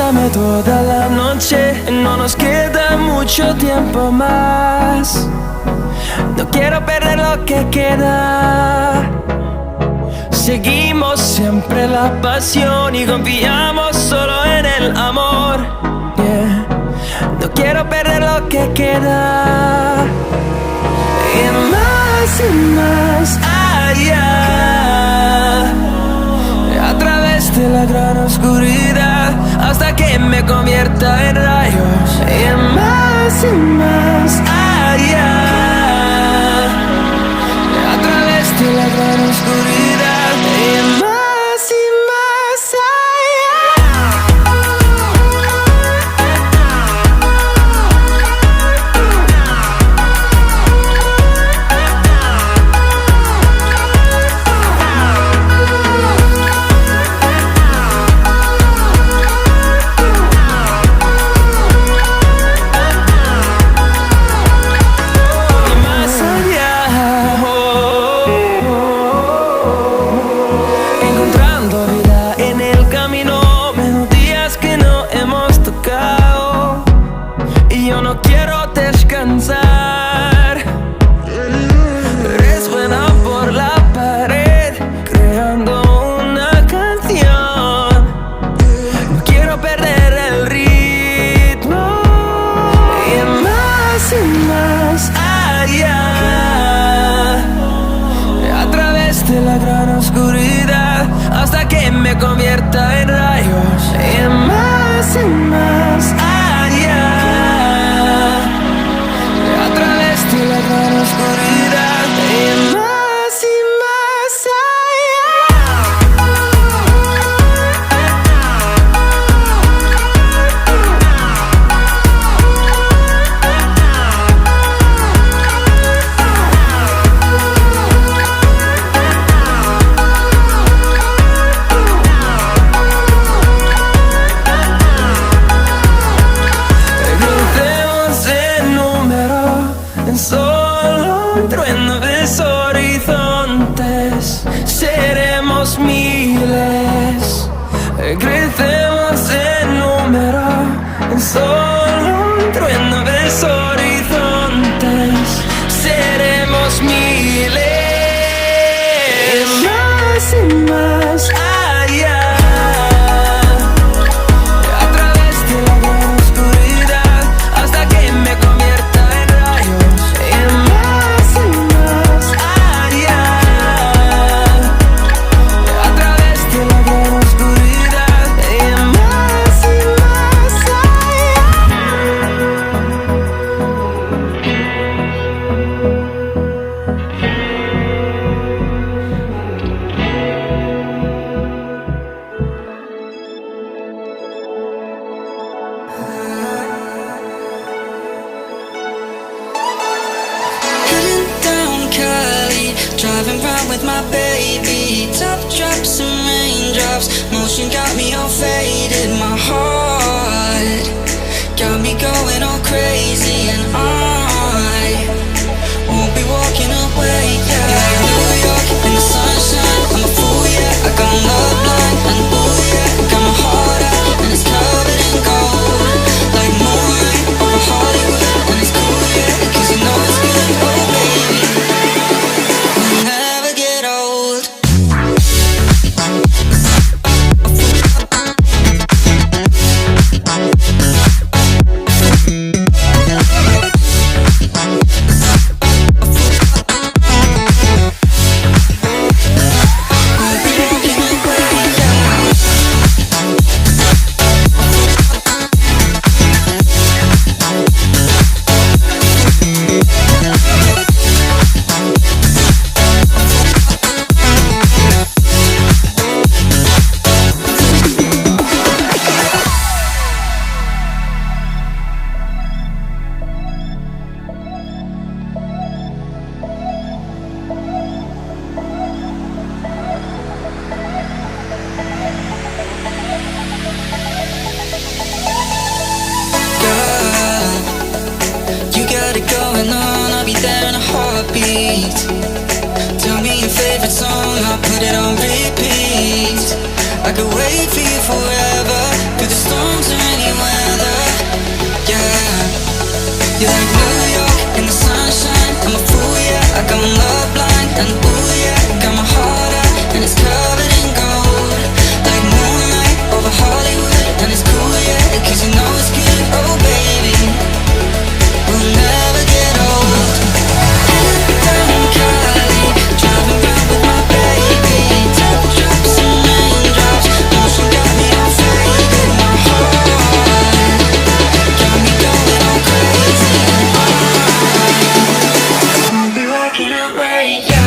Dame toda la noche, no nos queda mucho tiempo más. No quiero perder lo que queda. Seguimos siempre la pasión y confiamos solo en el amor. Yeah. No quiero perder lo que queda. Y más allá, a través de la gran oscuridad, hasta que me convierta en rayos. Y más allá, a través de la gran oscuridad. Y más me convierta en rayos. Y más allá, a través de la gran oscuridad. Y más allá. Seremos miles, crecemos en número, en solo un trueno de horizontes. Seremos miles, y más allá, a través de la gran oscuridad, hasta que me convierta en rayos. Y más allá, a través de la gran oscuridad. Y más driving round with my baby, top drops and raindrops, motion got me all faded. My heart got me going all crazy, and I won't be walking away. Yeah, New York in the sunshine, I'm a fool, yeah. I got love blind and ooh, yeah. Got my heart out and it's covered in gold, like moonlight over Hollywood, and it's cool, yeah, 'cause you know it's good, oh baby. Never get old. heartbeat. Tell me your favorite song, I'll put it on repeat. I could wait for you forever, through the storms and You're like New York in the sunshine. I'm a fool, yeah, I got my love blind. And ooh, yeah, got my heart out, and it's covered in gold. Like moonlight over Hollywood, and it's cool, yeah, 'cause you know it's good. Oh baby, we'll never get old. Down Cali, driving round with my baby. Top drops and raindrops, motion got me all faded. My heart got me going all crazy. I'll be walking away, yeah.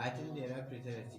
I think there are pressure as